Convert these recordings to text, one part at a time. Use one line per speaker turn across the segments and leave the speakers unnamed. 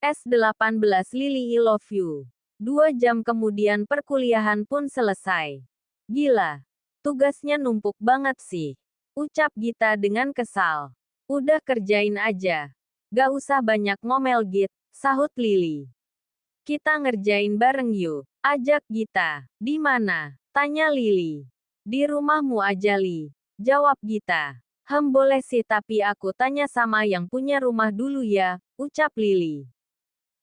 S18 Lily I love you. 2 jam kemudian perkuliahan pun selesai. Gila. Tugasnya numpuk banget sih. Ucap Gita dengan kesal. Udah kerjain aja. Gak usah banyak ngomel Git, sahut Lily. Kita ngerjain bareng yuk. Ajak Gita. Di mana? Tanya Lily. Di rumahmu aja Li. Jawab Gita. Boleh sih tapi aku tanya sama yang punya rumah dulu ya, ucap Lily.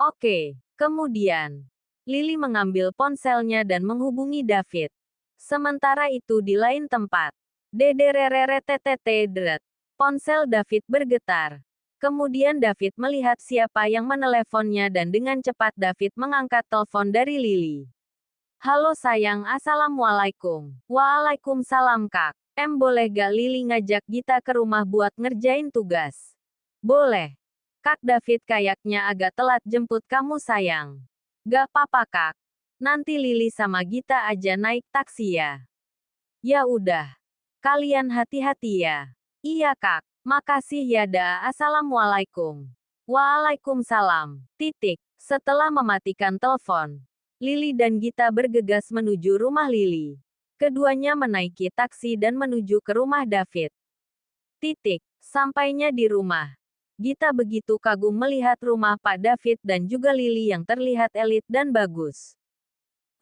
Oke. Kemudian, Lily mengambil ponselnya dan menghubungi David. Sementara itu di lain tempat. Deret. Ponsel David bergetar. Kemudian David melihat siapa yang meneleponnya dan dengan cepat David mengangkat telepon dari Lily. Halo sayang, assalamualaikum. Waalaikumsalam kak. Boleh gak Lily ngajak Gita ke rumah buat ngerjain tugas? Boleh. Kak David kayaknya agak telat jemput kamu sayang. Gak apa-apa kak. Nanti Lily sama Gita aja naik taksi ya. Ya udah. Kalian hati-hati ya. Iya kak. Makasih ya dah. Assalamualaikum. Waalaikumsalam. Setelah mematikan telepon, Lily dan Gita bergegas menuju rumah Lily. Keduanya menaiki taksi dan menuju ke rumah David. Sampainya di rumah. Gita begitu kagum melihat rumah Pak David dan juga Lily yang terlihat elit dan bagus.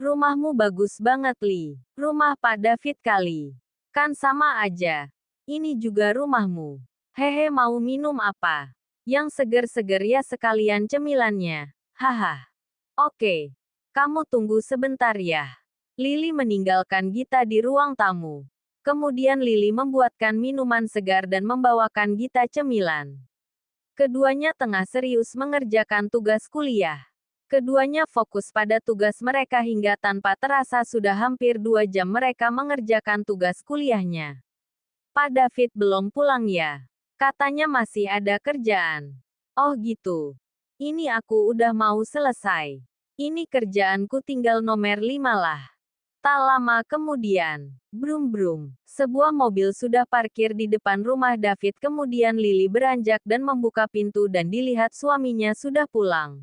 Rumahmu bagus banget Li. Rumah Pak David kali. Kan sama aja. Ini juga rumahmu. Hehe mau minum apa? Yang seger-seger ya sekalian cemilannya. Haha. Oke. Kamu tunggu sebentar ya. Lily meninggalkan Gita di ruang tamu. Kemudian Lily membuatkan minuman segar dan membawakan Gita cemilan. Keduanya tengah serius mengerjakan tugas kuliah. Keduanya fokus pada tugas mereka hingga tanpa terasa sudah hampir 2 jam mereka mengerjakan tugas kuliahnya. Pak David belum pulang ya? Katanya masih ada kerjaan. Oh gitu. Ini aku udah mau selesai. Ini kerjaanku tinggal nomor 5 lah. Tak lama kemudian, brum-brum, sebuah mobil sudah parkir di depan rumah David. Kemudian Lily beranjak dan membuka pintu dan dilihat suaminya sudah pulang.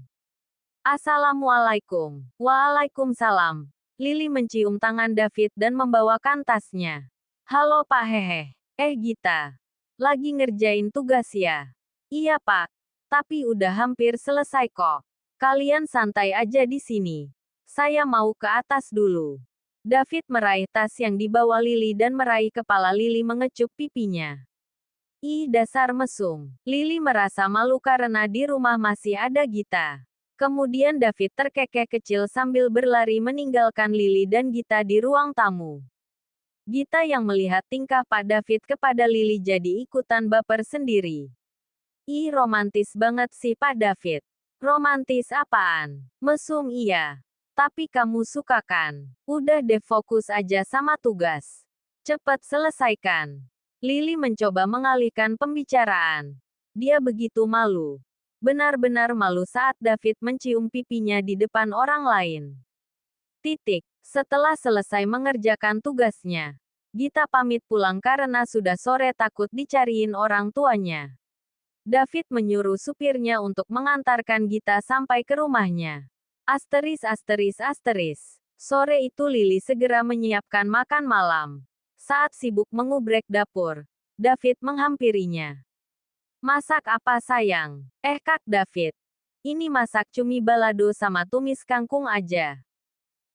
Assalamualaikum. Waalaikumsalam. Lily mencium tangan David dan membawakan tasnya. Halo Pak Hehe. Gita. Lagi ngerjain tugas ya? Iya Pak. Tapi udah hampir selesai kok. Kalian santai aja di sini. Saya mau ke atas dulu. David meraih tas yang dibawa Lily dan meraih kepala Lily mengecup pipinya. Ih dasar mesum. Lily merasa malu karena di rumah masih ada Gita. Kemudian David terkekeh kecil sambil berlari meninggalkan Lily dan Gita di ruang tamu. Gita yang melihat tingkah Pak David kepada Lily jadi ikutan baper sendiri. Ih romantis banget sih Pak David. Romantis apaan? Mesum iya. Tapi kamu suka kan? Udah deh fokus aja sama tugas. Cepat selesaikan. Lily mencoba mengalihkan pembicaraan. Dia begitu malu. Benar-benar malu saat David mencium pipinya di depan orang lain. Setelah selesai mengerjakan tugasnya, Gita pamit pulang karena sudah sore takut dicariin orang tuanya. David menyuruh supirnya untuk mengantarkan Gita sampai ke rumahnya. Sore itu Lily segera menyiapkan makan malam. Saat sibuk mengubrek dapur, David menghampirinya. Masak apa sayang? Kak David. Ini masak cumi balado sama tumis kangkung aja.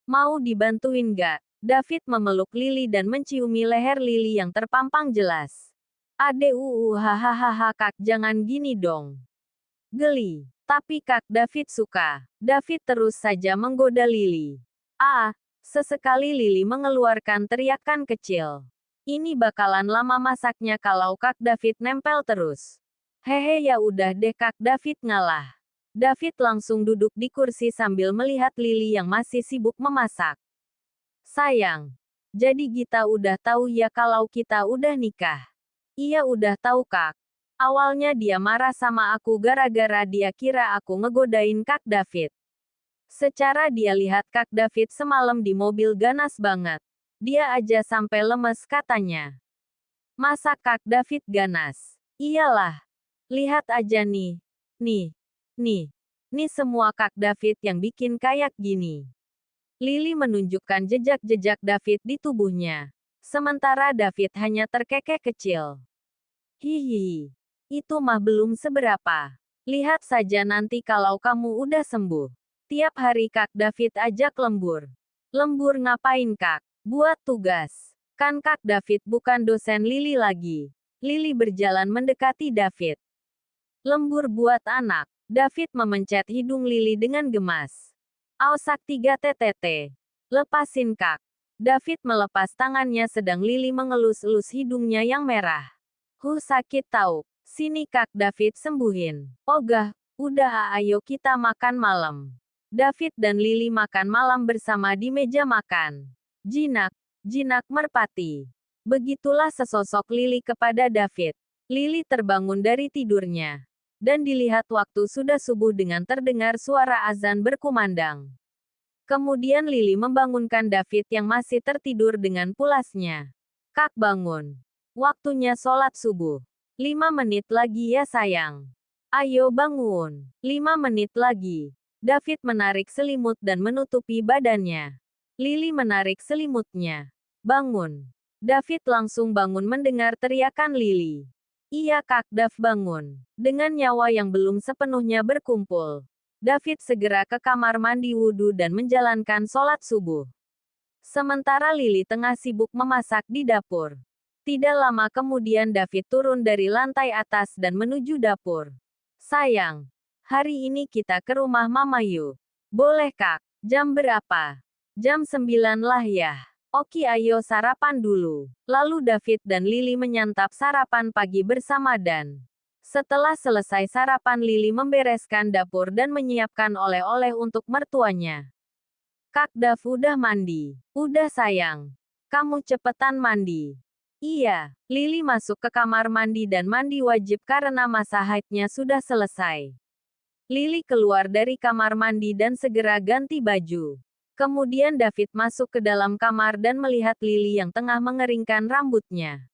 Mau dibantuin gak? David memeluk Lily dan menciumi leher Lily yang terpampang jelas. Hahaha kak jangan gini dong. Geli. Tapi kak David suka. David terus saja menggoda Lily. Sesekali Lily mengeluarkan teriakan kecil. Ini bakalan lama masaknya kalau kak David nempel terus. Hehe ya udah deh kak David ngalah. David langsung duduk di kursi sambil melihat Lily yang masih sibuk memasak. Sayang. Jadi Gita udah tahu ya kalau kita udah nikah? Iya udah tahu kak. Awalnya dia marah sama aku gara-gara dia kira aku ngegodain kak David. Secara dia lihat kak David semalam di mobil ganas banget. Dia aja sampai lemes katanya. Masa kak David ganas? Iyalah. Lihat aja nih. Nih. Nih semua Kak David yang bikin kayak gini. Lily menunjukkan jejak-jejak David di tubuhnya. Sementara David hanya terkekeh kecil. Hihihi. Itu mah belum seberapa. Lihat saja nanti kalau kamu udah sembuh. Tiap hari Kak David ajak lembur. Lembur ngapain Kak? Buat tugas. Kan Kak David bukan dosen Lily lagi. Lily berjalan mendekati David. Lembur buat anak. David memencet hidung Lily dengan gemas. Aosak 3 TTT. Lepasin Kak. David melepas tangannya sedang Lily mengelus-elus hidungnya yang merah. Sakit tahu. Sini Kak David sembuhin. Ogah, udah ayo kita makan malam. David dan Lily makan malam bersama di meja makan. Jinak, jinak merpati. Begitulah sesosok Lily kepada David. Lily terbangun dari tidurnya. Dan dilihat waktu sudah subuh dengan terdengar suara azan berkumandang. Kemudian Lily membangunkan David yang masih tertidur dengan pulasnya. Kak bangun. Waktunya sholat subuh. 5 menit lagi ya sayang. Ayo bangun. 5 menit lagi. David menarik selimut dan menutupi badannya. Lily menarik selimutnya. Bangun. David langsung bangun mendengar teriakan Lily. Iya Kak Dav bangun. Dengan nyawa yang belum sepenuhnya berkumpul. David segera ke kamar mandi wudhu dan menjalankan sholat subuh. Sementara Lily tengah sibuk memasak di dapur. Tidak lama kemudian David turun dari lantai atas dan menuju dapur. Sayang, hari ini kita ke rumah Mama yuk. Boleh Kak, jam berapa? Jam 9 lah ya. Oke ayo sarapan dulu. Lalu David dan Lily menyantap sarapan pagi bersama dan setelah selesai sarapan Lily membereskan dapur dan menyiapkan oleh-oleh untuk mertuanya. Kak Dav udah mandi. Udah sayang. Kamu cepetan mandi. Iya, Lily masuk ke kamar mandi dan mandi wajib karena masa haidnya sudah selesai. Lily keluar dari kamar mandi dan segera ganti baju. Kemudian David masuk ke dalam kamar dan melihat Lily yang tengah mengeringkan rambutnya.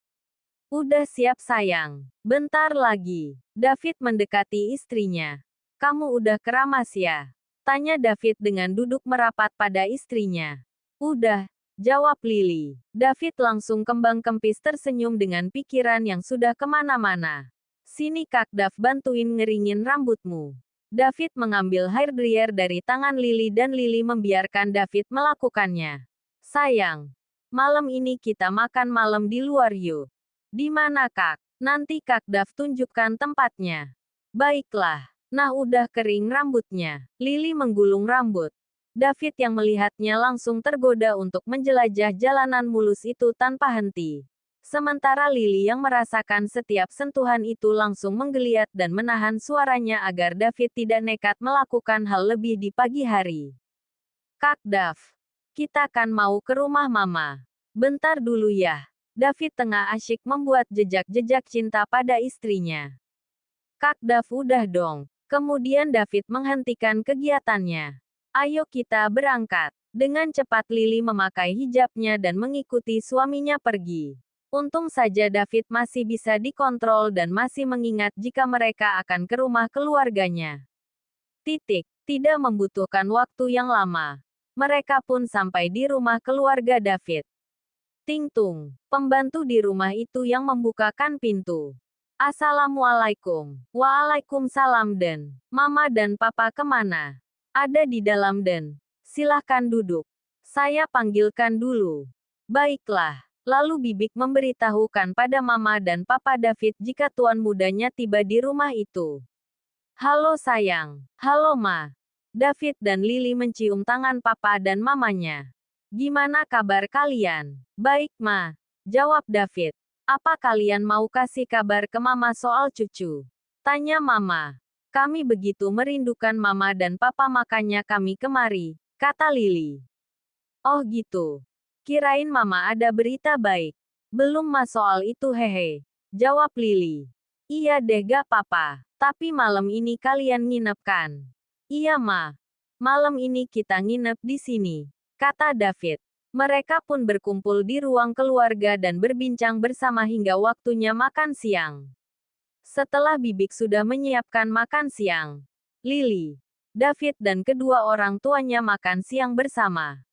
Udah siap sayang. Bentar lagi. David mendekati istrinya. Kamu udah keramas ya? Tanya David dengan duduk merapat pada istrinya. Udah, jawab Lily. David langsung kembang kempis tersenyum dengan pikiran yang sudah kemana-mana. Sini Kak Dav bantuin ngeringin rambutmu. David mengambil hair dryer dari tangan Lily dan Lily membiarkan David melakukannya. Sayang, malam ini kita makan malam di luar yuk. Di mana Kak? Nanti Kak Dav tunjukkan tempatnya. Baiklah. Nah udah kering rambutnya. Lily menggulung rambut. David yang melihatnya langsung tergoda untuk menjelajah jalanan mulus itu tanpa henti. Sementara Lily yang merasakan setiap sentuhan itu langsung menggeliat dan menahan suaranya agar David tidak nekat melakukan hal lebih di pagi hari. Kak Dav, kita kan mau ke rumah Mama. Bentar dulu ya. David tengah asyik membuat jejak-jejak cinta pada istrinya. Kak Dav udah dong. Kemudian David menghentikan kegiatannya. Ayo kita berangkat. Dengan cepat Lily memakai hijabnya dan mengikuti suaminya pergi. Untung saja David masih bisa dikontrol dan masih mengingat jika mereka akan ke rumah keluarganya. Tidak membutuhkan waktu yang lama. Mereka pun sampai di rumah keluarga David. Ting tung, pembantu di rumah itu yang membukakan pintu. Assalamualaikum. Waalaikumsalam dan Mama dan Papa kemana? Ada di dalam dan silahkan duduk. Saya panggilkan dulu. Baiklah. Lalu Bibik memberitahukan pada Mama dan Papa David jika tuan mudanya tiba di rumah itu. Halo sayang. Halo Ma. David dan Lily mencium tangan Papa dan Mamanya. Gimana kabar kalian? Baik Ma. Jawab David. Apa kalian mau kasih kabar ke Mama soal cucu? Tanya Mama. Kami begitu merindukan Mama dan Papa makanya kami kemari, kata Lily. Oh gitu. Kirain Mama ada berita baik. Belum Ma soal itu hehe. Jawab Lily. Iya deh gak papa. Tapi malam ini kalian nginep kan? Iya Ma. Malam ini kita nginep di sini. Kata David. Mereka pun berkumpul di ruang keluarga dan berbincang bersama hingga waktunya makan siang. Setelah Bibik sudah menyiapkan makan siang, Lily, David dan kedua orang tuanya makan siang bersama.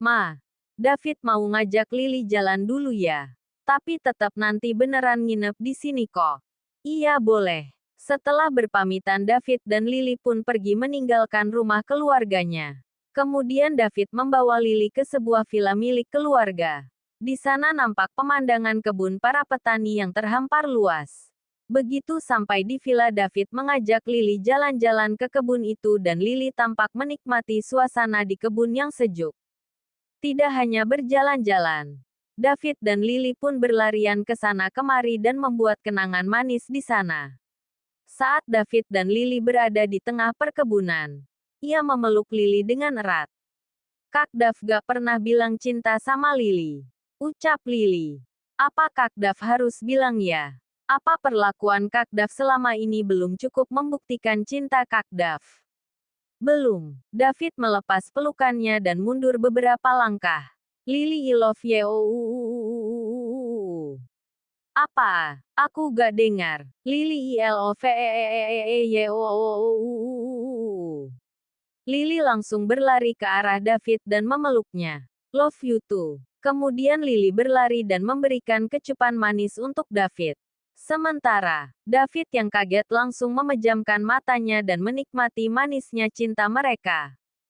Ma, David mau ngajak Lily jalan dulu ya. Tapi tetap nanti beneran nginep di sini kok. Iya boleh. Setelah berpamitan David dan Lily pun pergi meninggalkan rumah keluarganya. Kemudian David membawa Lily ke sebuah villa milik keluarga. Di sana nampak pemandangan kebun para petani yang terhampar luas. Begitu sampai di villa David mengajak Lily jalan-jalan ke kebun itu dan Lily tampak menikmati suasana di kebun yang sejuk. Tidak hanya berjalan-jalan. David dan Lily pun berlarian ke sana kemari dan membuat kenangan manis di sana. Saat David dan Lily berada di tengah perkebunan, ia memeluk Lily dengan erat. Kak Dav gak pernah bilang cinta sama Lily. Ucap Lily. Apa Kak Dav harus bilang ya? Apa perlakuan Kak Dav selama ini belum cukup membuktikan cinta Kak Dav? Belum. David melepas pelukannya dan mundur beberapa langkah. Lily I love you. Apa? Aku gak dengar. Lily I love you. Lily langsung berlari ke arah David dan memeluknya. Love you too. Kemudian Lily berlari dan memberikan kecupan manis untuk David. Sementara, David yang kaget langsung memejamkan matanya dan menikmati manisnya cinta mereka.